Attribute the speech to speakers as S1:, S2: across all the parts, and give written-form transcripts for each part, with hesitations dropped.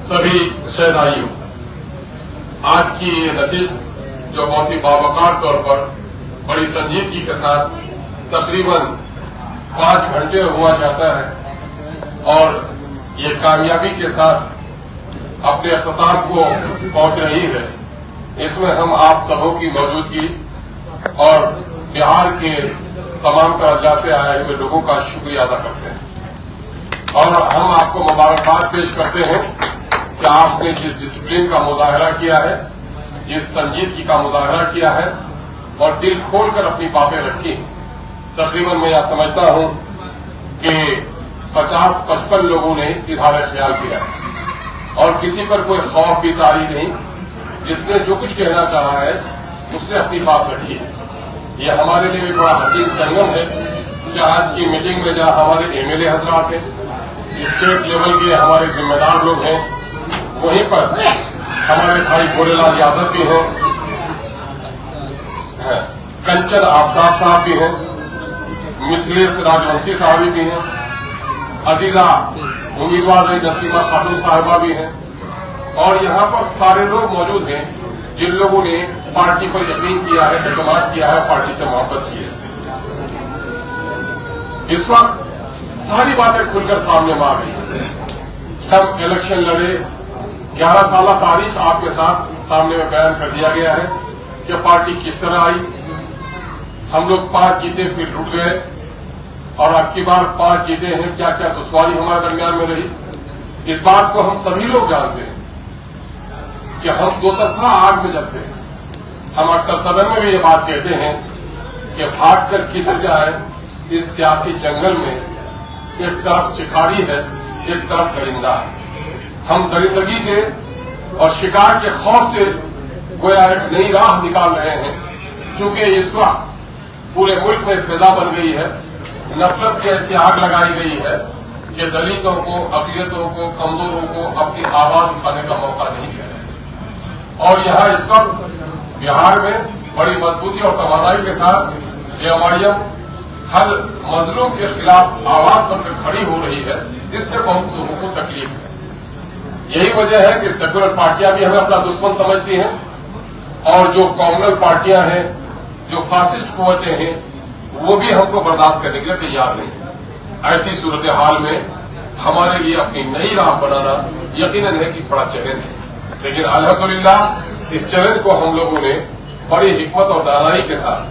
S1: सभी शहनाइयों, आज की ये नशिस्त जो बहुत ही बावकार तौर पर बड़ी संजीदगी के साथ तकरीबन 5 घंटे हुआ जाता है और ये कामयाबी के साथ अपने अख्ताम को पहुंच रही है, इसमें हम आप सबों की मौजूदगी और बिहार के तमाम तरह से आए हुए लोगों का शुक्रिया अदा करते हैं और हम आपको मुबारकबाद पेश करते हैं कि आपने जिस डिसिप्लिन का मुजाहरा किया है, जिस संजीदगी का मुजाहरा किया है और दिल खोलकर अपनी बातें रखी। तकरीबन मैं यह समझता हूं कि 50-55 लोगों ने इजहार ख्याल किया है और किसी पर कोई खौफ भी तारी नहीं। जिसने जो कुछ कहना चाहा है उसने अपनी बात रखी है। यह हमारे लिए एक बड़ा हसीन संगम है कि आज की मीटिंग में जहां हमारे एमएलए हजरात हैं, स्टेट लेवल के हमारे जिम्मेदार लोग हैं, वहीं पर हमारे भाई भोलेलाल यादव भी हैं, कंचन आफ्ताब साहब भी हैं, मिथिलेश राजवंशी साहब भी हैं, अजीजा उम्मीदवार नसीमा खातून साहिबा भी हैं और यहाँ पर सारे लोग मौजूद हैं जिन लोगों ने पार्टी पर यकीन किया है, एतमाद किया है, पार्टी से मोहब्बत की है। इस वक्त सारी बातें खुलकर सामने में आ गई। हम इलेक्शन लड़े, 11 साल तारीख आपके साथ सामने में बयान कर दिया गया है कि पार्टी किस तरह आई। हम लोग 5 जीते फिर लुट गए और अब की बार 5 जीते हैं, क्या क्या दुश्वारी हमारे दरमियान में रही। इस बात को हम सभी लोग जानते हैं कि हम दो तरफा आग में जलते हैं। हम अक्सर सदन में भी ये बात कहते हैं कि भाग कर किधर जाए इस सियासी जंगल में, एक तरफ शिकारी है, एक तरफ दरिंदा है। हम दरिंदगी के और शिकार के खौफ से गोया एक नई राह निकाल रहे हैं, क्योंकि इस वक्त पूरे मुल्क में फिजा बन गई है, नफरत की ऐसी आग लगाई गई है कि दलितों को, अक़लियतों को, कमजोरों को अपनी आवाज उठाने का मौका नहीं दिया है। और यहाँ इस वक्त बिहार में बड़ी मजबूती और तवानाई के साथ एमआईएम हर मजलूम के खिलाफ आवाज बनकर खड़ी हो रही है। इससे बहुत लोगों को तकलीफ है। यही वजह है कि सेकुलर पार्टियां भी हमें अपना दुश्मन समझती हैं और जो कॉम्युनल पार्टियां हैं, जो फासिस्ट कुव्वतें हैं, वो भी हमको बर्दाश्त करने के लिए तैयार नहीं है। ऐसी सूरत हाल में हमारे लिए अपनी नई राह बनाना यकीनन है कि बड़ा चैलेंज है, लेकिन अल्हम्दुलिल्लाह इस चैलेंज को हम लोगों ने बड़ी हिकमत और दानाई के साथ,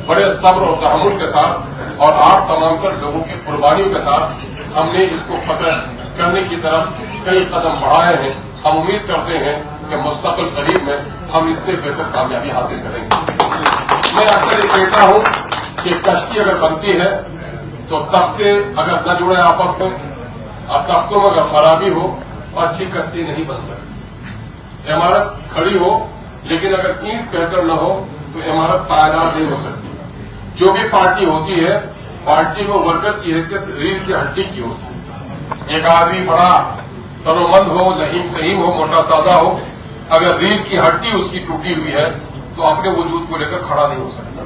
S1: बड़े सब्र और तहम्मुल के साथ और आप तमाम कर लोगों की कुर्बानियों के साथ हमने इसको फतह करने की तरफ कई कदम बढ़ाए हैं। हम उम्मीद करते हैं कि मुस्तक़बिल करीब में हम इससे बेहतर कामयाबी हासिल करेंगे। मैं अक्सर ये कहता हूं कि कश्ती अगर बनती है तो तख्ते अगर न जुड़े आपस में, अब तख्तों में अगर खराबी हो तो अच्छी कश्ती नहीं बन सकती। इमारत खड़ी हो लेकिन अगर ईंट कहकर न हो तो इमारत पायदार नहीं हो सकती। जो भी पार्टी होती है, पार्टी में वर्कर की हैसियत रीढ़ की हड्डी की होती है। एक आदमी बड़ा तरोमंद हो, लहीम सहीम हो, मोटा ताजा हो, अगर रीढ़ की हड्डी उसकी टूटी हुई है तो अपने वजूद को लेकर खड़ा नहीं हो सकता।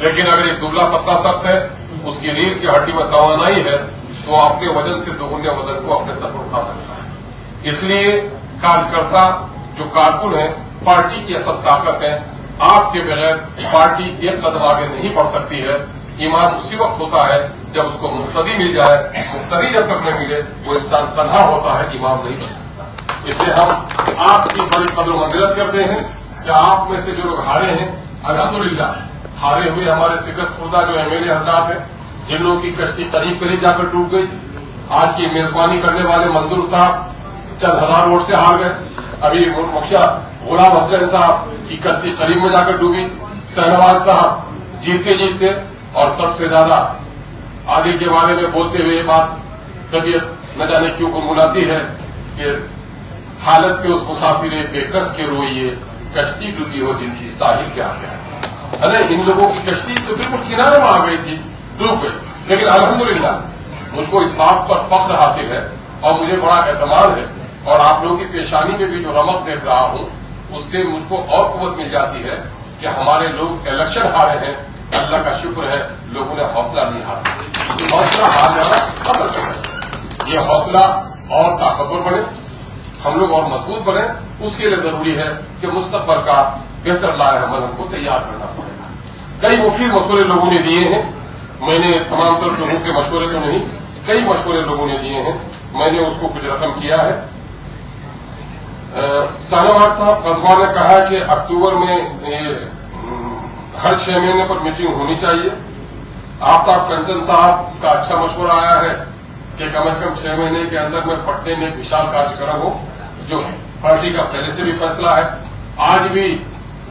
S1: लेकिन अगर एक दुबला पतला शख्स है, उसकी रीढ़ की हड्डी में तवानाई है, तो अपने वजन से दोगुने वजन को अपने सर पर उठा सकता है। इसलिए कार्यकर्ता जो कारकुन है, पार्टी की असल ताकत है। आपके बगैर पार्टी एक कदम आगे नहीं बढ़ सकती है। ईमान उसी वक्त होता है जब उसको मुक्तदी मिल जाए। मुक्तदी जब तक न मिले वो इंसान तन्हा होता है, इमाम नहीं बन सकता। इसलिए हम आपकी बड़ी कदर मंजिलत करते हैं कि आप में से जो लोग हारे हैं, अल्हम्दुलिल्लाह हारे हुए हमारे शिकस्त खुर्दा जो एमएलए हजरात हैं, जिन लोगों की कश्ती करीब करीब जाकर टूट गई, आज की मेजबानी करने वाले मंजूर साहब चंद हजार वोट से हार गए। अभी मुखिया गुलाम हसन साहब की कश्ती करीब में जाकर डूबी। शहनवाज साहब जीतते जीतते और सबसे ज्यादा आदिल के बारे में बोलते हुए ये बात तबीयत न जाने क्यों गुनगुनाती है कि हालत पे उस मुसाफिर बेकस के रोइए, कश्ती डूबी हो जिनकी साहिल के आगे है। अरे इन लोगों की कश्ती तो बिल्कुल किनारे में आ गई थी, डूब गई। लेकिन अल्हम्दुलिल्लाह मुझको इस बात पर फख्र हासिल है और मुझे बड़ा एतमाद है और आप लोगों की पेशानी में भी जो रमक देख रहा हूं उससे मुझको और कुव्वत मिल जाती है कि हमारे लोग इलेक्शन हारे हैं। अल्लाह का शुक्र है लोगों ने हौसला नहीं हारा। हौसला हार जाना असर है। ये हौसला और ताकतवर बने। ہم لوگ اور مضبوط بنے. اس کے لیے ضروری ہے کہ مستقبل کا بہتر لائحہ عمل ہم کو تیار کرنا پڑے گا. کئی مفید مشورے لوگوں نے دیے ہیں. میں نے تمام تر لوگوں کے مشورے تو نہیں, کئی مشورے لوگوں نے دیے ہیں. میں نے اس کو کچھ رقم کیا ہے. شاہنواز صاحب قصبہ نے کہا کہ اکتوبر میں ہر 6 مہینے پر میٹنگ ہونی چاہیے. آفتاب کنچن صاحب کا اچھا مشورہ آیا ہے کہ کم از کم 6 مہینے کے اندر میں پٹنے میں ایک وشال کاریہ کرم ہو, جو پارٹی کا پہلے سے بھی فیصلہ ہے. آج بھی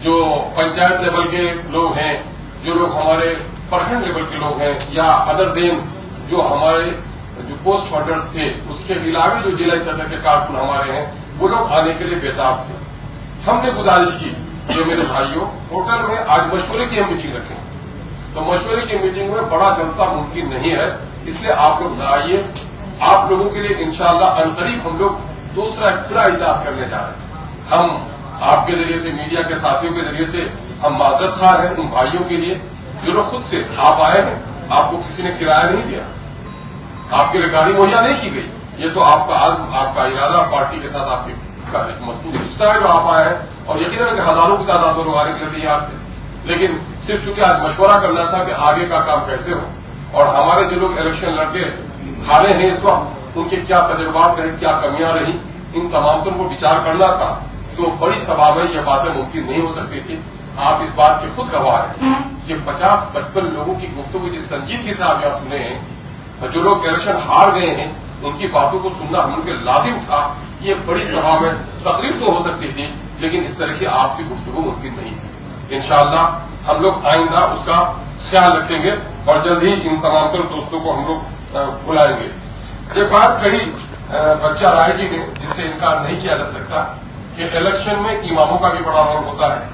S1: جو پنچایت لیول کے لوگ ہیں, جو لوگ ہمارے پرکھنڈ لیول کے لوگ ہیں, یا ادر دین جو ہمارے جو پوسٹ ہولڈرز تھے, اس کے علاوہ جو ضلع سطح کے کارکن ہمارے ہیں, وہ لوگ آنے کے لیے بےتاب تھے. ہم نے گزارش کی کہ میرے بھائیوں, ہوٹل میں آج مشورے کی ہم میٹنگ رکھیں. تو مشورے کی میٹنگ میں بڑا جلسہ ممکن نہیں ہے, اس لیے آپ لوگ نہ آئیے. آپ لوگوں کے لیے انشاءاللہ عنقریب ہم لوگ دوسرا کھلا اجلاس کرنے جا رہے ہیں. ہم آپ کے ذریعے سے, میڈیا کے ساتھیوں کے ذریعے سے ہم معذرت خواہ ہیں ان بھائیوں کے لیے جو لوگ خود سے آپ آئے ہیں. آپ کو کسی نے کرایہ نہیں دیا, آپ کے لیے گاڑی مہیا نہیں کی گئی. یہ تو آپ کا عزم, آپ کا ارادہ, پارٹی کے ساتھ آپ کا ایک مضبوط رشتہ ہے جو آپ آئے ہیں. اور یقیناً ہزاروں کی تعداد میں لوگ آنے کے لیے تیار تھے, لیکن صرف چونکہ آج مشورہ کرنا تھا کہ آگے کا کام کیسے ہو. اور ہمارے جو لوگ الیکشن لڑکے ہارے ہیں اس وقت, ان کے کیا تجربات رہے, کیا کمیاں رہی, ان تمام کو وچار کرنا تھا. تو بڑی سبھا میں یہ باتیں ممکن نہیں ہو سکتی تھی. آپ اس بات کے خود گواہ ہیں کہ 50-55 لوگوں کی گفتگو جس سنجیدگی سے آپ یہاں سنے ہیں, جو لوگ الیکشن ہار گئے ہیں ان کی باتوں کو سننا ہم کے لازم تھا. یہ بڑی سبھا میں تقریر تو ہو سکتی تھی, لیکن اس طرح کی آپ سے گفتگو ممکن نہیں تھی. انشاءاللہ ہم لوگ آئندہ اس کا خیال رکھیں گے اور جلد ہی ان تمام تر دوستوں کو ہم لوگ بلائیں گے. یہ بات کہی بچہ رائے جی نے, جس سے انکار نہیں کیا جا سکتا کہ الیکشن میں اماموں کا بھی بڑا رول ہوتا ہے.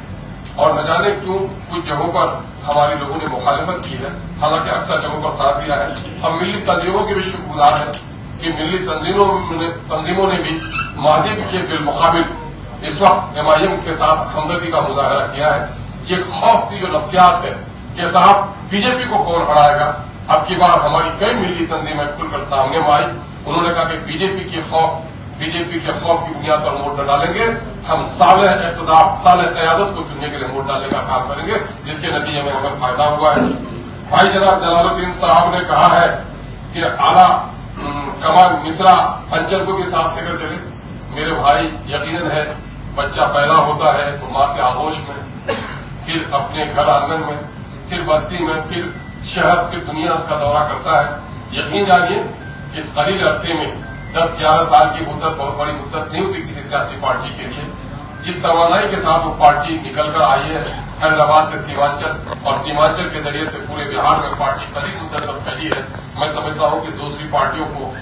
S1: اور نہ جانے کیوں کچھ جگہوں پر ہمارے لوگوں نے مخالفت کی ہے, حالانکہ اکثر جگہوں پر ساتھ دیا ہے. ہم ملی تنظیموں کے بھی شکر گزار ہیں کہ ملی تنظیموں نے بھی ماضی کے بالمقابل اس وقت MIM کے ساتھ ہمدردی کا مظاہرہ کیا ہے. یہ خوف کی جو نفسیات ہے کہ صاحب BJP کو کون ہرائے گا, اب کی بار ہماری کئی ملی تنظیمیں کھل کر سامنے میں آئی. انہوں نے کہا کہ BJP کے خوف کی بنیاد پر ووٹ نہ ڈالیں گے, ہم صالح اقتدار, صالح قیادت کو چننے کے لیے ووٹ ڈالنے کا کام کریں گے, جس کے نتیجے میں ہمیں فائدہ ہوا ہے. بھائی جناب جلال الدین صاحب نے کہا ہے کہ اعلیٰ کمان مترا انچل کو بھی ساتھ لے کر چلے. میرے بھائی یقیناً ہے, بچہ پیدا ہوتا ہے تو ماں کے آغوش میں, پھر اپنے گھر آنگن میں, پھر بستی میں, پھر شہر, پھر دنیا کا دورہ کرتا ہے. یقین جانیے اس قلیل عرصے میں 10-11 سال کی مدت بہت بڑی مدت نہیں ہوتی کسی سیاسی پارٹی کے لیے. جس توانائی کے ساتھ وہ پارٹی نکل کر آئی ہے حیدرآباد سے سیمانچل, اور سیمانچل کے ذریعے سے پورے بہار میں پارٹی قلیل مدت تک پھیلی ہے. میں سمجھتا ہوں کہ دوسری پارٹیوں کو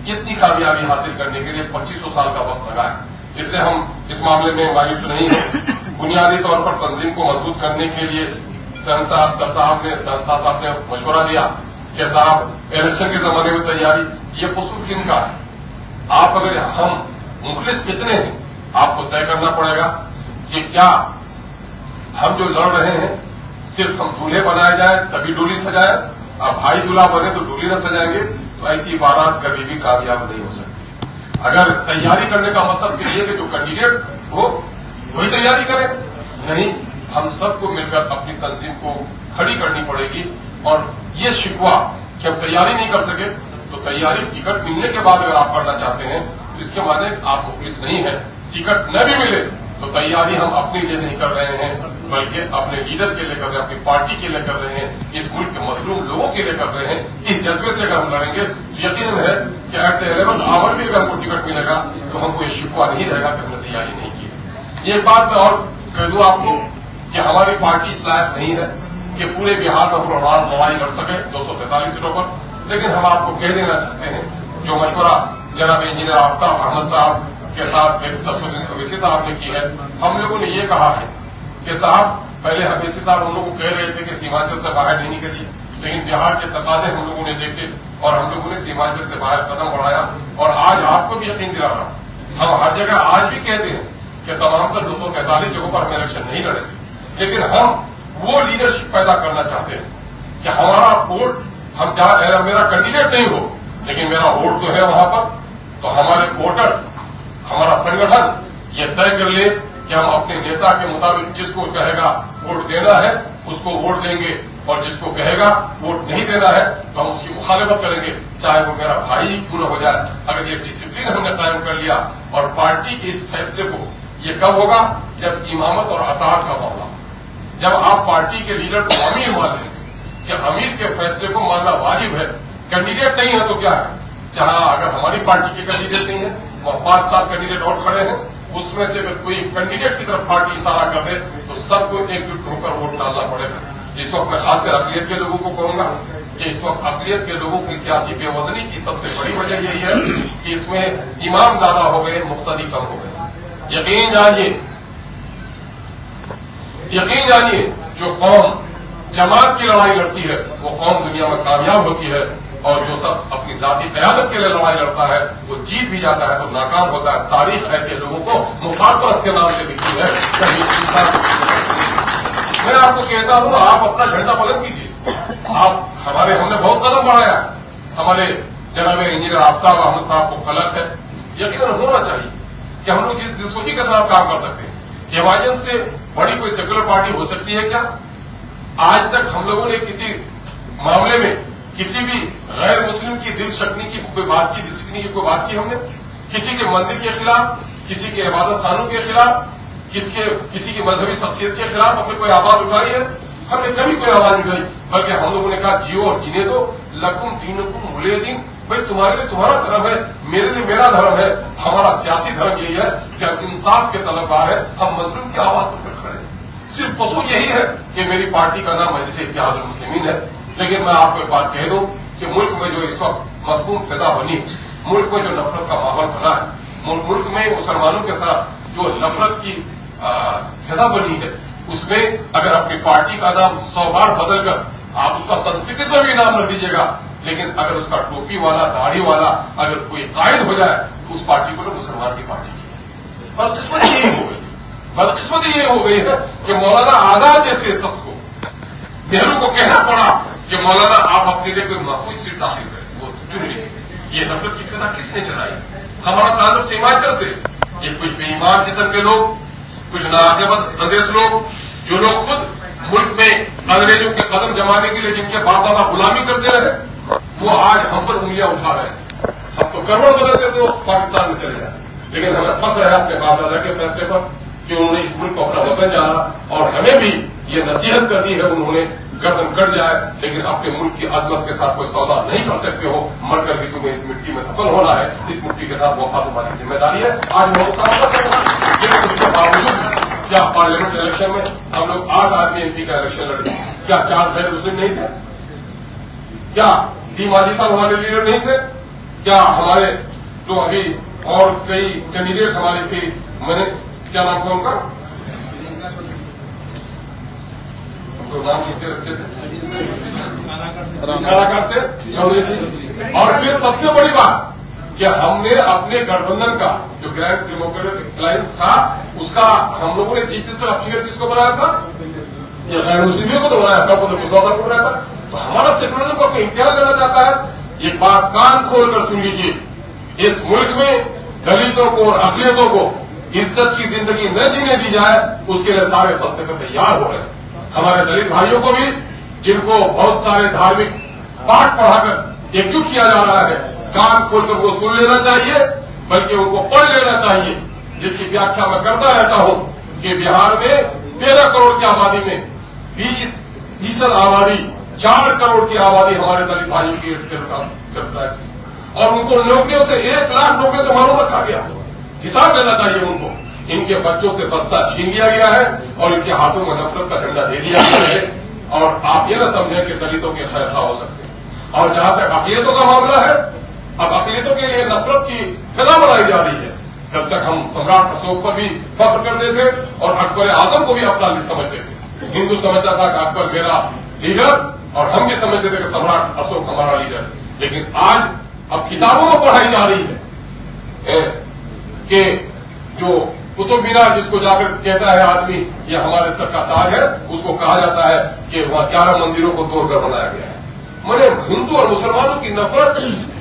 S1: اتنی کامیابی حاصل کرنے کے لیے 2500 سال کا وقت لگا ہے. اس لیے ہم اس معاملے میں مایوس نہیں ہیں. بنیادی طور پر تنظیم کو مضبوط کرنے کے لیے شہنشاہ صاحب نے مشورہ دیا کہ صاحب الیکشن کے زمانے میں تیاری, یہ قصور کن کا ہے. آپ اگر ہم مخلص کتنے ہیں آپ کو طے کرنا پڑے گا کہ کیا ہم جو لڑ رہے ہیں صرف ہم دولہے بنائے جائیں تبھی ڈولی سجائے, اب بھائی دولہا بنے تو ڈولی نہ سجائیں گے, تو ایسی بارات کبھی بھی کامیاب نہیں ہو سکتی. اگر تیاری کرنے کا مطلب صرف یہ کہ جو کینڈیڈیٹ ہو وہی تیاری کرے, نہیں, ہم سب کو مل کر اپنی تنظیم کو کھڑی کرنی پڑے گی. اور یہ شکوہ کہ ہم تیاری نہیں کر سکے, تو تیاری ٹکٹ ملنے کے بعد اگر آپ کرنا چاہتے ہیں تو اس کے معنی آپ مخلص نہیں ہیں. ٹکٹ نہ بھی ملے تو تیاری ہم اپنے لیے نہیں کر رہے ہیں, بلکہ اپنے لیڈر کے لیے کر رہے ہیں, اپنی پارٹی کے لیے کر رہے ہیں, اس ملک کے مظلوم لوگوں کے لیے کر رہے ہیں. اس جذبے سے اگر ہم لڑیں گے تو یقیناً ہے کہ ایٹ دی 11th آور بھی اگر ہم کو ٹکٹ ملے گا تو ہم کو یہ شکوہ نہیں رہے گا کہ ہم نے تیاری نہیں کی. یہ بات میں اور کہہ دوں آپ کو کہ ہماری پارٹی اس لائق نہیں ہے کہ پورے بہار میں پروگرام لڑائی لڑ سکے 243 سیٹوں پر. لیکن ہم آپ کو کہہ دینا چاہتے ہیں جو مشورہ جناب انجینئر آفتاب احمد صاحب کے ساتھ سفدین اویسی صاحب نے کی ہے, ہم لوگوں نے یہ کہا ہے کہ صاحب پہلے اویسی صاحب ہم لوگوں کو کہہ رہے تھے کہ سیمانچل سے باہر نہیں نکلیے, لیکن بہار کے تقاضے ہم لوگوں نے دیکھے اور ہم لوگوں نے سیمانچل سے باہر قدم بڑھایا. اور آج آپ کو بھی یقین دلا رہا ہوں, ہم ہر جگہ آج بھی کہتے ہیں کہ تمام تر 243 جگہوں پر ہم الیکشن نہیں لڑیں گے, لیکن ہم وہ لیڈرشپ پیدا کرنا چاہتے ہیں کہ ہمارا ووٹ, ہم جہاں میرا کینڈیڈیٹ نہیں ہو لیکن میرا ووٹ تو ہے وہاں پر, تو ہمارے ووٹرز हमारा संगठन ये तय कर ले कि हम अपने नेता के मुताबिक जिसको कहेगा वोट देना है उसको वोट देंगे, और जिसको कहेगा वोट नहीं देना है तो हम उसकी मुखालिफत करेंगे, चाहे वो मेरा भाई ही क्यों न हो जाए। अगर ये डिसिप्लिन हमने कायम कर लिया, और पार्टी के इस फैसले को ये कब होगा, जब इमामत और अताअत का मामला, जब आप पार्टी के लीडर को अमीर मान लेंगे कि अमीर के फैसले को मानना वाजिब है। कैंडिडेट नहीं है तो क्या है, जहां अगर हमारी पार्टी के कैंडिडेट नहीं है, वहां 5-7 कैंडिडेट और खड़े हैं, उसमें से अगर कोई कैंडिडेट की तरफ पार्टी इशारा कर दे तो सबको एकजुट होकर वोट डालना पड़ेगा। इस वक्त मैं खासकर अक़लियत के लोगों को कहूंगा कि इस वक्त अक़लियत के लोगों की सियासी बेवजनी की सबसे बड़ी वजह यही है कि इसमें इमाम ज्यादा हो गए, मुख्तदी कम हो गए। यकीन जानिए जो कौम जमात की लड़ाई लड़ती है वो कौम दुनिया में कामयाब होती है, और जो शख्स अपनी जाती क़यादत के लिए लड़ाई लड़ता है वो जीत भी जाता है तो नाकाम होता है। तारीख ऐसे लोगों को मुफाद परस्त के नाम से लिखी है। कभी मैं आपको कहता हूं आप अपना झंडा बुलंद कीजिए। हमने बहुत कदम बढ़ाया। हमारे जनाब इंजीनियर आफ्ताब अहमद साहब को कलक है, यकीनन होना चाहिए कि हम लोग जिस दिलसोजी के साथ काम कर सकते हैं। हिमायत से बड़ी कोई सेकुलर पार्टी हो सकती है क्या? आज तक हम लोगों ने किसी मामले में किसी भी गैर मुस्लिम की दिल शकनी की कोई बात की हमने? किसी के मंदिर के खिलाफ, किसी के इबादत खानों के खिलाफ, किसी की मजहबी शख्सियत के खिलाफ हमने कोई आवाज उठाई है? हमने कभी कोई आवाज उठाई, बल्कि हम लोगों ने कहा जियो और जीने दो, लकुम दीनुकुम वलिय दीन। भाई तुम्हारे लिए तुम्हारा धर्म है, मेरे लिए मेरा धर्म है। हमारा सियासी धर्म यही है कि हम इंसाफ के तलबगार है, हम मजलूम की आवाज पर खड़े हैं। सिर्फ कसूर यही है कि मेरी पार्टी का नाम मजलिस इत्तेहादुल मुस्लिमीन है। लेकिन मैं आपको एक बात कह दूं कि मुल्क में जो इस वक्त मसमूम फिजा बनी, मुल्क में जो नफरत का माहौल बना है, मुल्क में मुसलमानों के साथ जो नफरत की फिजा बनी है, उसमें अगर अपनी पार्टी का नाम 100 बार बदलकर आप उसका संस्कृत में भी नाम रख दीजिएगा, लेकिन अगर उसका टोपी वाला, दाढ़ी वाला अगर कोई कायद हो जाए तो उस पार्टी को ना मुसलमान की पार्टी की। बदकिस्मती ये हो गई है कि मौलाना आजाद जैसे शख्स को नेहरू को कहना पड़ा कि मौलाना आप अपने लिए कोई महफूज सीट दाखिल करें, वो चुन लीजिए। ये नफरत की फिजा किसने चलाई? हमारा ताल्लुक हिमाचल से। ये कुछ बेईमान किस्म के लोग, कुछ नाअक़ल अंदेश लोग, जो लोग खुद मुल्क में अंग्रेजों के कदम जमाने के लिए जिनके बाप दादा गुलामी करते रहे, वो आज हम पर उंगलियां उठा रहे हैं। हम तो करोड़ बदलते थे, वो पाकिस्तान में चले जाए, लेकिन हमें फख्र है अपने बाप दादा के फैसले पर कि उन्होंने इस मुल्क को अपना वतन जाना, और हमें भी ये नसीहत कर दी है उन्होंने गर्दन कट जाए, लेकिन अपने मुल्क की अजमत के साथ कोई सौदा नहीं कर सकते हो। मरकर भी तुम्हें इस मिट्टी में दफन होना है, इस मिट्टी के साथ वफा तुम्हारी जिम्मेदारी है। आज वो मुकाबला करेगा, लेकिन उसके बावजूद क्या पार्लियामेंट इलेक्शन में हम लोग 8 आदमी एमपी का इलेक्शन लड़े? क्या 4 गैर मुस्लिम नहीं थे? क्या डी माजी साहब हमारे लीडर नहीं थे? क्या हमारे जो अभी और कई कैंडिडेट हमारे थे, मैंने क्या नाम था उनका, तो नाम लिखते रखते थे, कारागार से चौधरी थी। और फिर सबसे बड़ी बात कि हमने अपने गठबंधन का जो ग्रैंड डेमोक्रेटिक अलायंस था, उसका हम लोगों ने चीफ मिनिस्टर ऑफ फिगर किसको बनाया था? ये गैर मुस्लिमों को तो बनाया था, कुशवाहा को बनाया था। तो हमारा सेकुलरिज्म पर कोई इम्तिहान लेना चाहता है? एक बात कान खोलकर सुन लीजिए, इस मुल्क में दलितों को और अक़लियतों को इज्जत की जिंदगी न जीने दी जाए, उसके लिए सारे फलसफे तैयार हो रहे हैं। हमारे दलित भाइयों को भी, जिनको बहुत सारे धार्मिक पाठ पढ़ाकर एकजुट किया जा रहा है, कान खोलकर वो सुन लेना चाहिए, बल्कि उनको पढ़ लेना चाहिए, जिसकी व्याख्या मैं करता रहता हूं कि बिहार में 13 करोड़ की आबादी में 20% आबादी, 4 करोड़ की आबादी हमारे दलित भाइयों की सिर्फ टैक्स, और उनको नौकरियों से 1 लाख नौकरियों से मालूम रखा गया। हिसाब लेना चाहिए उनको। इनके बच्चों से बस्ता छीन लिया गया है और इनके हाथों में नफरत का झंडा दे दिया गया है, और आप ये न समझें कि दलितों के खैर खा हो सकते हैं। और जहां तक अक़लियतों का मामला है, अब अक़लियतों के लिए नफरत की फिजा बढ़ाई जा रही है। जब तक हम सम्राट अशोक पर भी फख्र करते थे और अकबर आजम को भी अपना समझते थे। हिंदू समझता था कि अकबर मेरा लीडर, और हम भी समझते थे कि सम्राट अशोक हमारा लीडर। लेकिन आज अब किताबों में पढ़ाई जा रही है कि जो कुतुब मीनार जिसको जाकर कहता है आदमी ये हमारे सर का ताज है, उसको कहा जाता है कि वहां 11 मंदिरों को तोड़कर बनाया गया है। मैंने हिंदू और मुसलमानों की नफरत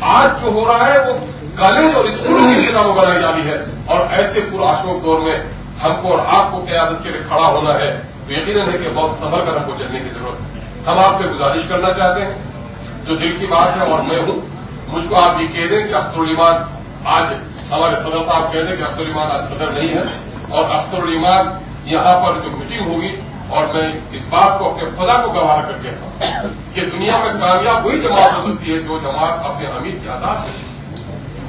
S1: आज जो हो रहा है वो کالج اور اسکولوں کی کتابیں بنائی جانی ہے، اور ایسے پرآشوک دور میں ہم کو اور آپ کو قیادت کے لیے کھڑا ہونا ہے، تو یقیناً ہے کہ بہت سنبھل کر ہم کو چلنے کی ضرورت ہے۔ ہم آپ سے گزارش کرنا چاہتے ہیں، جو دل کی بات ہے، اور میں ہوں، مجھ کو آپ یہ کہہ دیں کہ اختر الایمان آج ہمارے صدر صاحب کہہ دیں کہ اختر الایمان آج صدر نہیں ہے، اور اختر الایمان یہاں پر جو میٹنگ ہوگی، اور میں اس بات کو اپنے خدا کو گواہ کر کہتا ہوں کہ دنیا میں کامیاب وہی جماعت ہو سکتی ہے جو جماعت اپنے امیر کی ادا کرے،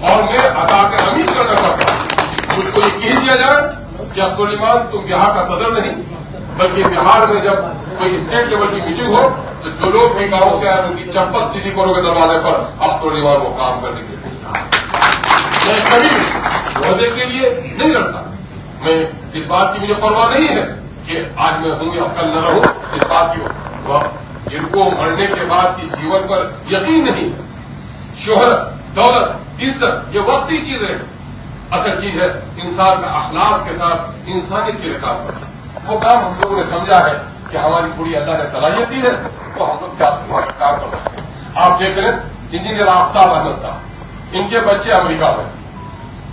S1: اور میں ادا کر امیر کرنا چاہتا ہوں۔ مجھ کو یہ کہہ دیا جائے کہ اختر الایمان تم بہار کا صدر نہیں، بلکہ بہار میں جب کوئی اسٹیٹ لیول کی میٹنگ ہو تو جو لوگ بھی گاؤں سے آئے ان کی چپل سیدھی کرو گے دروازے پر، اختر الایمان وہ کام کرنے کے لیے۔ میں کبھی عہدے کے لیے نہیں لڑتا، میں اس بات کی مجھے پرواہ نہیں ہے کہ آج میں ہوں یا کل نہ رہوں، اس بات کی جن کو مرنے کے بعد کی جیون پر یقین نہیں، شہرت، دولت، عزت یہ وقتی چیز ہے، اصل چیز ہے انسان کا اخلاص کے ساتھ انسانیت کے لیے کام کرنا۔ وہ کام ہم لوگوں نے سمجھا ہے کہ ہماری تھوڑی اللہ نے صلاحیت دی ہے تو ہم لوگ سیاست میں کام کر سکتے ہیں۔ آپ دیکھ لیں انجینئر آفتاب احمد صاحب، ان کے بچے امریکہ میں،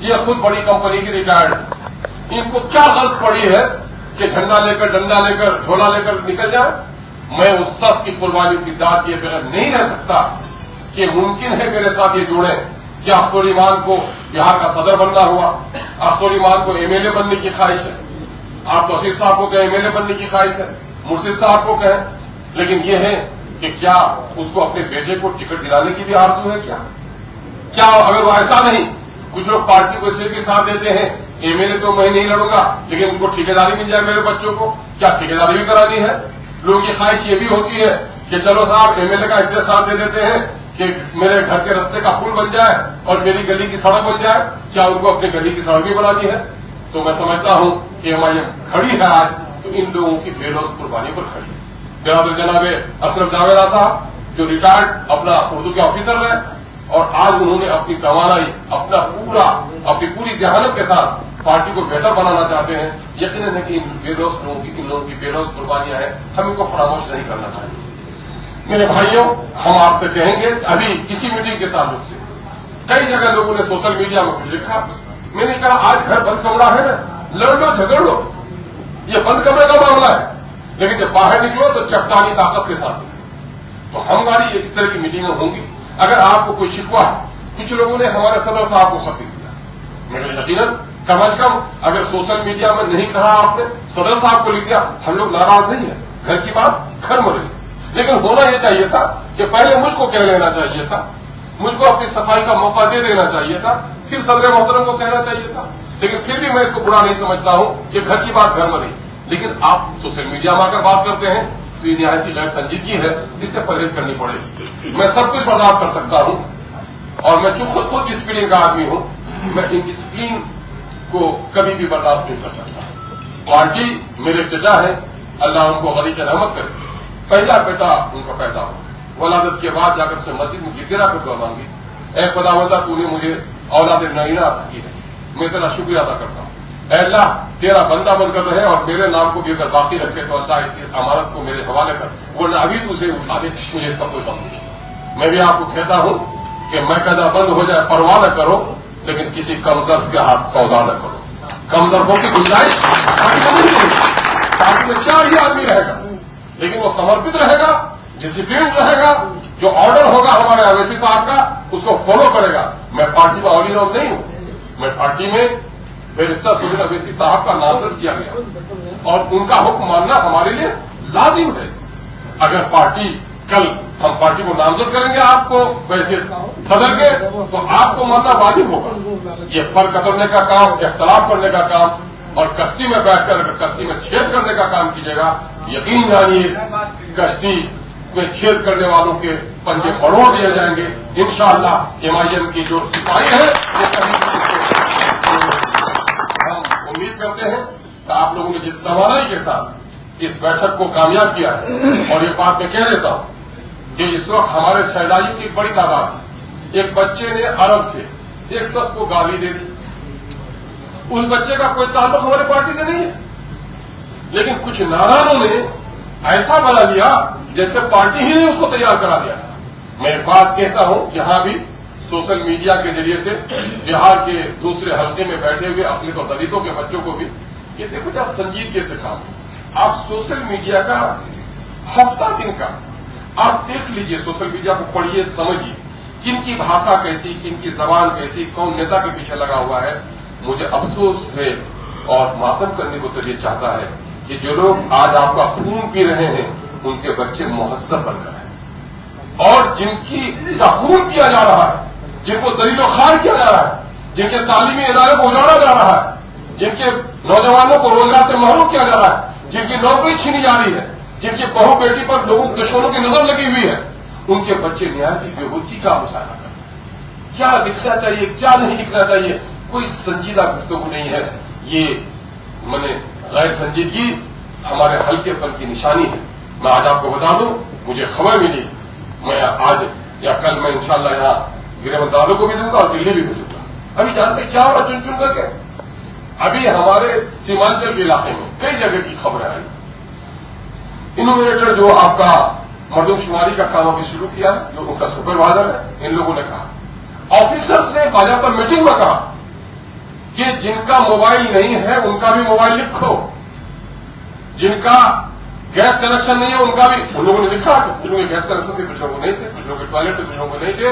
S1: یہ خود بڑی کمپنی کی ریٹائرڈ، ان کو کیا غرض پڑی ہے کہ جھنڈا لے کر، ڈنڈا لے کر، جھولا لے کر نکل جائے؟ میں اس شخص کی قربانی کی داد دیے بغیر نہیں رہ سکتا کہ ممکن ہے میرے ساتھ یہ جوڑیں کہ اختر الایمان کو بہار کا صدر بننا ہوا، اختر الایمان کو ایم ایل اے بننے کی خواہش ہے، آپ توصیف صاحب کو کہیں ایم ایل اے بننے کی خواہش ہے، مرشد صاحب کو کہیں، لیکن یہ ہے کہ کیا اس کو اپنے بیٹے کو ٹکٹ دلانے کی بھی آرزو ہے؟ کیا اگر وہ ایسا نہیں، کچھ لوگ پارٹی کو اس لیے بھی ساتھ دیتے ہیں ایم ایل اے تو میں نہیں لڑوں گا لیکن ان کو ٹھیکیداری مل جائے میرے بچوں کو، کیا ٹھیکیداری بھی کرانی ہے؟ لوگوں کی خواہش یہ بھی ہوتی ہے کہ چلو صاحب ایم ایل اے کا اس لیے ساتھ دے دیتے ہیں کہ میرے گھر کے رستے کا پل بن جائے اور میری گلی کی سڑک بن جائے، کیا ان کو اپنی گلی کی سڑک بھی بنانی ہے؟ تو میں سمجھتا ہوں کہ ہماری کھڑی ہے آج تو ان لوگوں کی بے لوث قربانی پر کھڑی ہے۔ برادر جناب اشرف جاوید صاحب جو ریٹائرڈ اپنا اردو کے آفیسر رہے، اور آج انہوں نے اپنی توانائی، اپنی پوری ذہانت کے ساتھ پارٹی کو بہتر بنانا چاہتے ہیں۔ یقیناً ہے کہ ان لوگوں کی بے لوث قربانیاں ہیں، ہم ان کو فراموش نہیں کرنا چاہیے۔ میرے بھائیوں، ہم آپ سے کہیں گے ابھی اسی میٹنگ کے تعلق سے کئی جگہ لوگوں نے سوشل میڈیا میں کچھ لکھا، میں نے کہا آج گھر بند کمرہ ہے نا، لڑ لو جھگڑ لو، یہ بند کمرے کا معاملہ ہے، لیکن جب باہر نکلو تو چپٹانی طاقت کے ساتھ۔ تو ہماری اس طرح کی میٹنگیں ہوں گی۔ اگر آپ کو کوئی شکوہ ہے، کچھ لوگوں نے ہمارے صدر صاحب کو خط دیا، مگر یقیناً کم از کم اگر سوشل میڈیا میں نہیں کہا آپ نے، صدر صاحب کو لکھ دیا، ہم لوگ ناراض نہیں ہیں، گھر کی بات گھر میں رہی، لیکن ہونا یہ چاہیے تھا کہ پہلے مجھ کو کہہ لینا چاہیے تھا، مجھ کو اپنی صفائی کا موقع دے دینا چاہیے تھا، پھر صدر محترم کو کہنا چاہیے تھا۔ لیکن پھر بھی میں اس کو برا نہیں سمجھتا ہوں کہ گھر کی بات گھر میں رہی، لیکن آپ سوشل میڈیا میں آ کر بات کرتے ہیں تو یہ نہایت کی غیر سنجیدگی ہے، اس سے پرہیز کرنی پڑے گی۔ میں سب کچھ برداشت کر سکتا ہوں، اور میں جو خود ڈسپلن کا آدمی ہوں، میں ان ڈسپلن کو کبھی بھی برداشت نہیں کر سکتا۔ پارٹی میرے چچا ہے، اللہ ان کو غریق رحمت کرے، پہلا بیٹا ان کا پیدا ہو، ولادت کے بعد جا کر اس نے مسجد میں گر گرا کر دعا مانگی، اے خداوندہ تو نے مجھے اولاد نعینہ عطا کی ہے، میں تیرا شکریہ ادا کرتا ہوں، اے اللہ تیرا بندہ بن کر رہے اور میرے نام کو بھی اگر باقی رکھے تو اللہ اس امانت کو میرے حوالے کر، ورنہ ابھی تو اسے اٹھا دے، مجھے اس کا کوئی غم نہیں۔ میں بھی آپ کو کہتا ہوں کہ میں قضا بند ہو جائے پرواہ نہ کرو، لیکن کسی کمزور کے ہاتھ سودا نہ کرو۔ کمزور کی گنجائش پارٹی میں 4 ہی آدمی رہے گا، لیکن وہ سمرپت رہے گا، ڈسپلن رہے گا، جو آرڈر ہوگا ہمارے اویسی صاحب کا اس کو فالو کرے گا۔ میں پارٹی کا اولی نام نہیں ہوں، میں پارٹی میں بیرسٹر سہیل اویسی صاحب کا نامزد کیا گیا اور ان کا حکم ماننا ہمارے لیے لازم ہے۔ اگر پارٹی کل ہم پارٹی کو نامزد کریں گے آپ کو ویسے صدر کے تو آپ کو ماننا واجب ہوگا۔ یہ پر کترنے کا کام، اختلاف کرنے کا کام اور کشتی میں بیٹھ کر اگر کشتی میں چھید کرنے کا کام کیجیے گا، یقین جانیے کشتی میں چھید کرنے والوں کے پنجے پھڑوڑ دیے جائیں گے۔ انشاءاللہ ایم آئی ایم کی جو سپاہی ہے وہ ہم امید کرتے ہیں کہ آپ لوگوں نے جس توانائی کے ساتھ اس بیٹھک کو کامیاب کیا ہے، اور یہ بات میں کہہ دیتا ہوں کہ اس وقت ہمارے شہدائیوں کی ایک بڑی تعداد ہے۔ ایک بچے نے عرب سے ایک شخص کو گالی دے دی، اس بچے کا کوئی تعلق ہماری پارٹی سے نہیں ہے، لیکن کچھ نادانوں نے ایسا بنا لیا جیسے پارٹی ہی نے اس کو تیار کرا دیا تھا۔ میں ایک بات کہتا ہوں، یہاں بھی सोशल मीडिया के जरिए से बिहार के दूसरे हल्के में बैठे हुए अखिलित और दलितों के बच्चों को भी ये देखो क्या संजीदगी से काम है। आप सोशल मीडिया का हफ्ता दिन का आप देख लीजिए, सोशल मीडिया को पढ़िए, समझिए किनकी भाषा कैसी, किनकी जबान कैसी, कौन नेता के पीछे लगा हुआ है। मुझे अफसोस है और मातम करने को तो ये चाहता है कि जो लोग आज आपका खून पी रहे हैं उनके बच्चे मुहज्जब बनकर हैं, और जिनका खून पिया जा रहा है, जिनको जलीलो खार किया जा रहा है, जिनके तालीमी इदारे को उजाड़ा जा रहा है, जिनके नौजवानों को रोजगार से महरूम किया जा रहा है, जिनकी नौकरी छीनी जा रही है, जिनकी बहू बेटी पर लोगों दुश्मनों की नजर लगी हुई है, उनके बच्चे निहायत बेहूदगी का मुशाहरा कर क्या लिखना चाहिए, क्या नहीं लिखना चाहिए, कोई संजीदा गुफ्तगू नहीं है। ये मैंने गैर संजीदगी हमारे हल्केपन की निशानी है। मैं आज आपको बता दूं, मुझे खबर मिली, मैं आज या कल मैं इंशाअल्लाह यहाँ गृह मंत्रालय को भी दूंगा और दिल्ली भी भेजूंगा। अभी जानते क्या हो रहा चुन चुन करके, अभी हमारे सीमांचल के इलाके में कई जगह की खबरें आई। इनोवेटर जो आपका मर्दमशुमारी का काम अभी शुरू किया, जो उनका सुपरवाइजर है, इन लोगों ने कहा, ऑफिसर्स ने बाकायदा मीटिंग में कहा कि जिनका मोबाइल नहीं है उनका भी मोबाइल लिखो, जिनका गैस कनेक्शन नहीं है उनका भी। उन लोगों ने लिखा कि कुछ लोगों के गैस कनेक्शन थे, कुछ लोगों को नहीं थे, कुछ लोगों के टॉयलेट थे, कुछ लोगों को नहीं थे।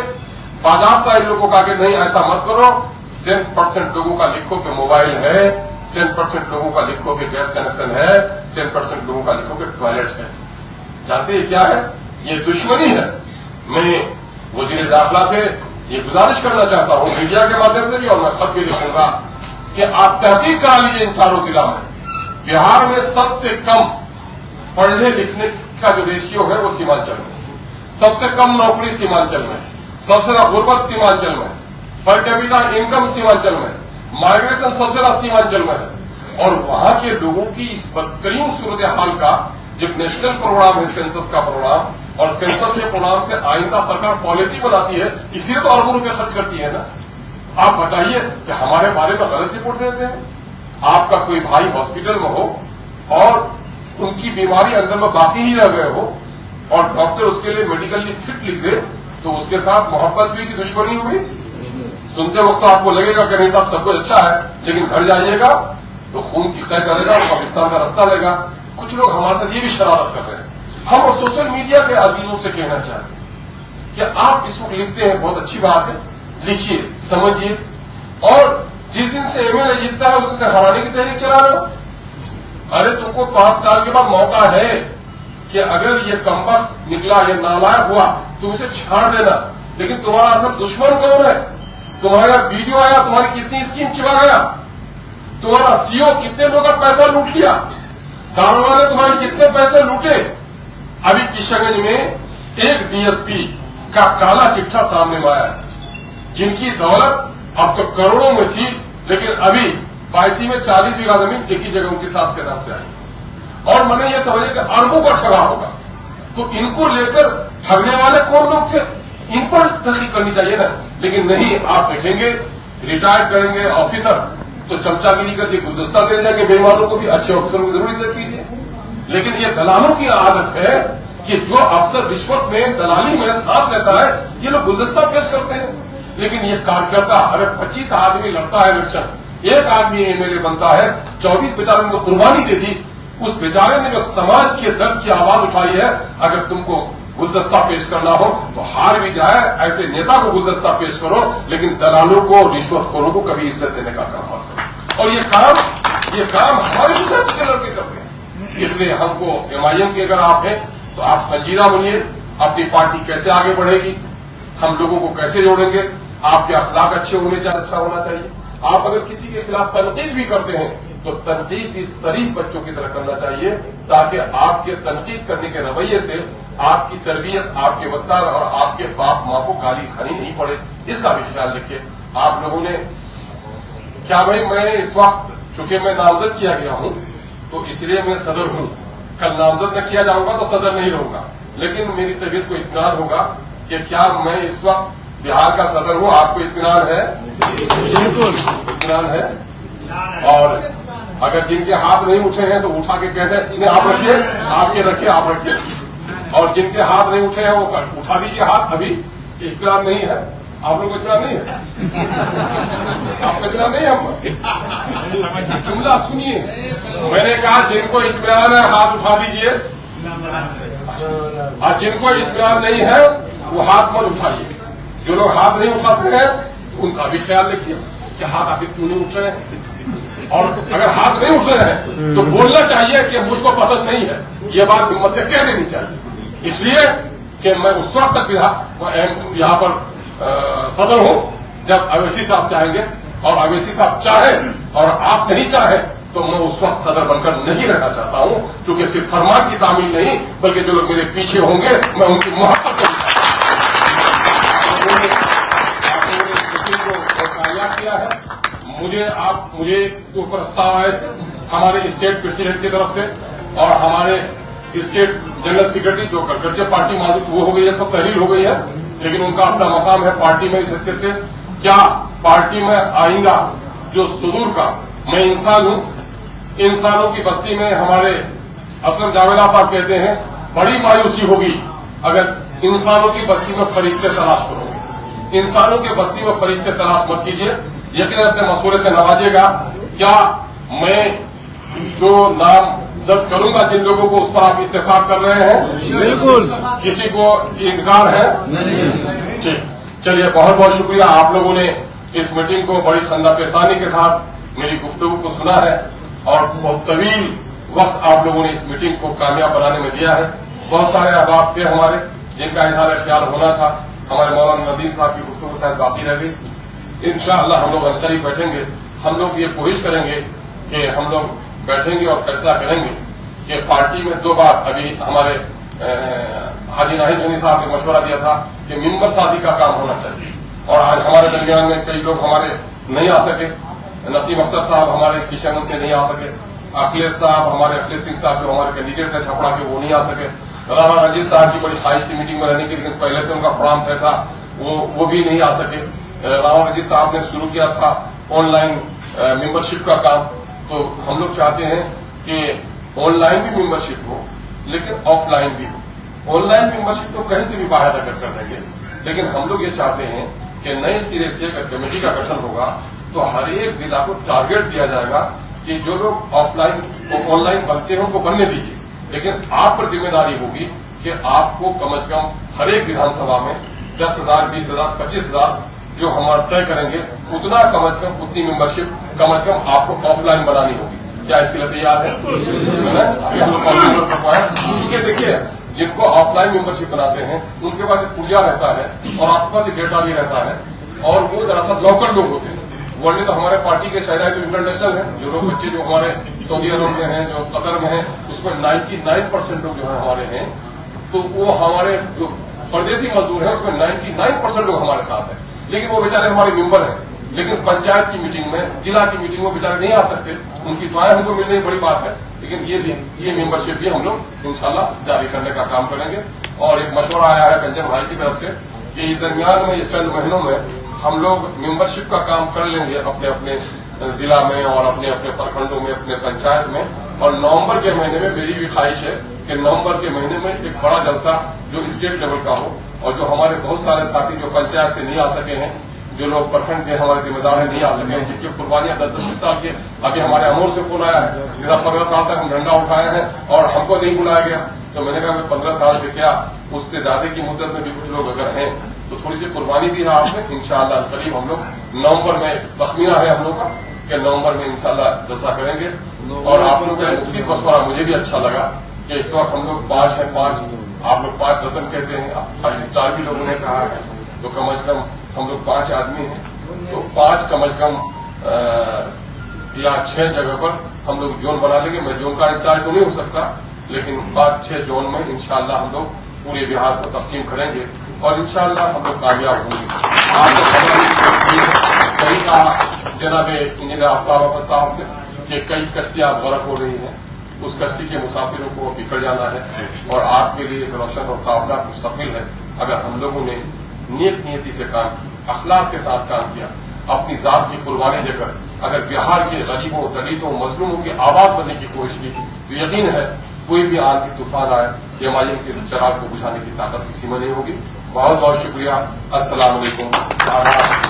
S1: बाकायदा इन लोगों को कहा कि नहीं ऐसा मत करो, 100% लोगों का लिखो कि मोबाइल है, 100% लोगों का लिखो कि गैस कनेक्शन है, 100% लोगों का लिखो कि टॉयलेट है। जानते हैं क्या है? ये दुश्मनी है। मैं वजीर दाखिला से ये गुजारिश करना चाहता हूं मीडिया के माध्यम से भी, और मैं खत भी लिखूंगा कि आप तहकीक करा लीजिए इन चारों जिला में। बिहार में सबसे कम पढ़ने लिखने का जो रेशियो है वो सीमांचल में, सबसे कम नौकरी सीमांचल में, सबसे ज्यादा गुर्बत सीमांचल में, पर कैपिटा इनकम सीमांचल में, माइग्रेशन सबसे ज्यादा सीमांचल में है। और वहां के लोगों की इस बदतरीन सूरत हाल का जो नेशनल प्रोग्राम है, सेंसस का प्रोग्राम, और सेंसस के प्रोग्राम से आइंदा सरकार पॉलिसी बनाती है, इसीलिए तो अरबों रुपए खर्च करती है ना। आप बताइए कि हमारे बारे में गलत रिपोर्ट देते हैं। आपका कोई भाई हॉस्पिटल में हो और उनकी बीमारी अंदर में बाकी ही रह गए हो, और डॉक्टर उसके लिए मेडिकली फिट लिख दे, तो उसके साथ मोहब्बत हुई कि दुश्मनी हुई? सुनते वक्त तो आपको लगेगा कि नहीं साहब सब कुछ अच्छा है, लेकिन घर जाइएगा तो खून की तय करेगा, पाकिस्तान का रास्ता लेगा। कुछ लोग हमारे साथ ये भी शरारत कर रहे हैं। हम और सोशल मीडिया के अजीजों से कहना चाहते हैं कि आप इस वक्त लिखते हैं, बहुत अच्छी बात है, लिखिए, समझिए, और जिस दिन से एमएलए जीतता है उस दिन से हराने की तहरीक चला रहे हो। अरे तुमको 5 साल के बाद मौका है कि अगर ये कमबख्त निकला, ये नालायक हुआ, तुम इसे छाड़ देना। लेकिन तुम्हारा असल दुश्मन कौन है? तुम्हारा वीडियो आया, तुम्हारी कितनी स्कीम चिपा गया, तुम्हारा सीओ कितने लोगों का पैसा लूट लिया, दारोगा ने तुम्हारे कितने पैसे लूटे। अभी किशनगंज में एक डीएसपी का काला चिट्ठा सामने में आया है, जिनकी दौलत अब तो करोड़ों में थी, लेकिन अभी 22 में 40 बीघा जमीन एक ही जगह उनकी सास के नाम से आई, और मैंने ये समझे कि अरबों का ठगा होगा। तो इनको लेकर ठगने वाले कौन लोग थे, इन पर तहकीक करनी चाहिए ना। लेकिन नहीं, आप देखेंगे रिटायर्ड करेंगे ऑफिसर तो चमचागिरी करके गुलदस्ता देने जाके बेईमानों को भी, अच्छे ऑफिसरों की जरूर इज्जत कीजिए। लेकिन ये दलालों की आदत है कि जो अफसर रिश्वत में, दलाली में साथ लेता है, ये लोग गुलदस्ता पेश करते हैं। लेकिन ये कार्यकर्ता, अरे 25 आदमी लड़ता है इलेक्शन, एक आदमी एमएलए बनता है, 24 बेचारे ने कुर्बानी दे दी। उस बेचारे ने जो समाज के दर्द की आवाज उठाई है, अगर तुमको गुलदस्ता पेश करना हो तो हार भी जाए, ऐसे नेता को गुलदस्ता पेश करो, लेकिन दलालों को, रिश्वतखोरों को कभी इज्जत देने का काम मत करो। और ये काम हमारी सोसाइटी के लड़के करते हैं। इसलिए हमको एमआईएम के अगर आप हैं तो आप संजीदा बनिए, अपनी पार्टी कैसे आगे बढ़ेगी, हम लोगों को कैसे जोड़ेंगे, आपके अखलाक अच्छे होने चाहिए, अच्छा होना चाहिए। आप अगर किसी के खिलाफ तनकीद भी करते हैं तो तनकीद भी शरीफ बच्चों की तरह करना चाहिए, ताकि आपके तनकीद करने के रवैये से आपकी तरबियत, आपके वस्ताद और आपके बाप माँ को गाली खानी नहीं पड़े। इसका भी ख्याल रखिए। आप लोगों ने क्या भाई, मैं इस वक्त चूंकि मैं नामजद किया गया हूं तो इसलिए मैं सदर हूं, कल नामजद न किया जाऊंगा तो सदर नहीं रहूंगा, लेकिन मेरी तबीयत को इत्मीनान होगा कि क्या मैं इस वक्त बिहार का सदर हूं। आपको इत्मीनान है? बिल्कुल इत्मीनान है। और अगर जिनके हाथ नहीं उठे हैं तो उठा के कहते हैं इन्हें आप रखिए, आपके रखिए, आप रखिए, और जिनके हाथ नहीं उठे हैं वो उठा दीजिए हाथ, अभी इत्मीनान नहीं है। आप लोग को इत्मीनान नहीं है? आपको इत्मीनान नहीं है हम? जुमला सुनिए, मैंने कहा जिनको इत्मीनान है हाथ उठा दीजिए, और जिनको इत्मीनान नहीं है वो हाथ मत उठाइए। जो लोग हाथ नहीं उठाते हैं उनका भी ख्याल रखिए कि हाथ आगे क्यों नहीं उठ रहे हैं, और अगर हाथ नहीं उठ रहे हैं तो बोलना चाहिए कि मुझको पसंद नहीं है, ये बात हिम्मत से कह देनी चाहिए। इसलिए कि मैं उस वक्त तक यहाँ पर सदर हूं जब अवैसी साहब चाहेंगे, और अवैसी साहब चाहें और आप नहीं चाहें तो मैं उस वक्त सदर बनकर नहीं रहना चाहता हूं, क्योंकि सिर्फ फरमान की तामील नहीं बल्कि जो लोग मेरे पीछे होंगे मैं उनकी मोहब्बत किया है। मुझे तो प्रस्ताव आए थे हमारे स्टेट प्रेसिडेंट की तरफ से, और हमारे स्टेट जनरल सेक्रेटरी जो गठबंधन पार्टी वो हो गई है, सब तहरीर हो गई है, लेकिन उनका अपना मकाम है पार्टी में। इस हिस्से से क्या पार्टी में आएगा जो सुदूर का, मैं इंसान हूं, इंसानों की बस्ती में हमारे असलम जावेदा साहब कहते हैं बड़ी मायूसी होगी अगर इंसानों की बस्ती में फरिश्ते तलाश करोगे। इंसानों की बस्ती में फरिश्ते तलाश मत कीजिए, यकीनन अपने मशवरे से नवाजेगा। क्या मैं जो नाम जब्त करूंगा जिन लोगों को, उस पर आप इत्तेफाक कर रहे हैं?
S2: बिल्कुल।
S1: किसी को इनकार है? ठीक, चलिए बहुत बहुत शुक्रिया। आप लोगों ने इस मीटिंग को बड़ी खंदा पेशानी के साथ मेरी गुफ्तगू को सुना है, और बहुत तवील वक्त आप लोगों ने इस मीटिंग को कामयाब बनाने में दिया है। बहुत सारे अहबाब थे हमारे जिनका इजहार ख्याल होना था, हमारे मौलाना नदीम साहब की गुफ्तगू शायद बाकी रह गई। इंशाअल्लाह हम लोग अनकरीब बैठेंगे, हम लोग ये कोशिश करेंगे कि हम लोग बैठेंगे और फैसला करेंगे कि पार्टी में 2 बार अभी हमारे हाजी नाहिद गनी साहब ने मशवरा दिया था कि मिंबर साजी का काम होना चाहिए, और आज हमारे दरमियान में कई लोग हमारे नहीं आ सके। नसीम अख्तर साहब हमारे किशनगंज से नहीं आ सके, अखिलेश साहब हमारे अखिलेश सिंह साहब जो हमारे कैंडिडेट है छपड़ा के वो नहीं आ सके। राणा रंजीत साहब की बड़ी ख्वाहिश थी मीटिंग में रहने की, लेकिन पहले से उनका प्रोग्राम तय था, वो भी नहीं आ सके। राणा रंजीत साहब ने शुरू किया था ऑनलाइन मेंबरशिप का काम, तो हम लोग चाहते हैं कि ऑनलाइन भी मेंबरशिप हो लेकिन ऑफलाइन भी हो। ऑनलाइन मेंबरशिप तो कहीं से भी बाहर रखकर कर देंगे, लेकिन हम लोग ये चाहते हैं कि नए सिरे से अगर कमेटी का गठन होगा तो हर एक जिला को टारगेट दिया जाएगा कि जो लोग ऑफलाइन ऑनलाइन बनते हैं उनको बनने दीजिए, लेकिन आप पर जिम्मेदारी होगी कि आपको कम से कम हर एक विधानसभा में 10,000, 20,000, 25,000 जो हमारा तय करेंगे उतना कम से कम उतनी मेंबरशिप कम से कम आपको ऑफलाइन बनानी होगी। क्या इसके लिए तैयार है? हम लोग क्योंकि देखिए जिनको ऑफलाइन मेंबरशिप बनाते हैं उनके पास एक पुर्जा रहता है और आपके पास एक डेटा भी रहता है, और वो दरअसल लोकल लोग होते हैं। वर्ल्ड तो हमारे पार्टी के शायद तो इंटरनेशनल है, जो लोग बच्चे जो हमारे सऊदी अरब में हैं, जो कतर में हैं, उसमें 99% लोग जो है हमारे हैं, तो वो हमारे जो परदेसी मजदूर हैं उसमें 99% लोग हमारे साथ हैं, लेकिन वो बेचारे हमारे मेंबर हैं, लेकिन पंचायत की मीटिंग में, जिला की मीटिंग में बेचारे नहीं आ सकते। उनकी दुआएं हमको मिलने की बड़ी बात है, लेकिन ये मेंबरशिप भी हम लोग इंशाल्लाह जारी करने का काम करेंगे। और एक मशवरा आया है गंजन भाई की तरफ से कि इस दरमियान में ये चंद महीनों में हम लोग मेंबरशिप का काम कर लेंगे अपने अपने जिला में और अपने अपने प्रखंडों में, अपने पंचायत में। और नवंबर के महीने में मेरी भी ख्वाहिश है कि नवंबर के महीने में एक बड़ा जलसा जो स्टेट लेवल का हो, और जो हमारे बहुत सारे साथी जो पंचायत से नहीं आ सके हैं, जो लोग प्रखंड के हमारे जिम्मेदार हैं नहीं आ सके हैं, जिनकी कुर्बानियां 10-20 साल के, अभी हमारे अमोर से फोन आया है 15 साल तक हम डंडा उठाए हैं और हमको नहीं बुलाया गया, तो मैंने कहा 15 साल से क्या उससे ज्यादा की मुद्दत में भी कुछ लोग अगर हैं तो थोड़ी सी कुर्बानी दी है आपने। इंशाअल्लाह करीब हम लोग नवंबर में तखमीना है हम लोग का कि नवंबर में इंशाअल्लाह जलसा करेंगे। और आप लोग का मुफ्ती मशवरा मुझे भी अच्छा लगा कि इस वक्त हम लोग 5 हैं, 5 आप लोग 5 रतन कहते हैं, 5 स्टार भी लोगों ने कहा है, तो कम से कम हम लोग 5 आदमी हैं, तो 5 कम से कम या 6 जगह पर हम लोग जोन बना लेंगे। मैं जोन का इंचार्ज तो नहीं हो सकता, लेकिन 5-6 जोन में इंशाअल्लाह हम लोग पूरे बिहार को तकसीम करेंगे और इंशाअल्लाह हम लोग कामयाब होंगे। आपको सही कहा जनाब इंजीनियर आफ्ताब अहमद साहब ने कि कई कश्तियां गरक हो रही हैं, उस कश्ती के मुसाफिरों को बिखर जाना है और आपके लिए एक रोशन और काबला मुस्तकबिल है अगर हम लोगों ने नियत नियति से काम, अखलास के साथ काम किया, अपनी जात की कुर्बानी देकर अगर बिहार के गरीबों, दलितों, मजलूमों की आवाज बनने की कोशिश की, तो यकीन है कोई भी आंधी तूफान आए एमआईएम के इस चराग को बुझाने की ताकत की सीमा नहीं होगी। بہت بہت شکریہ. السلام علیکم.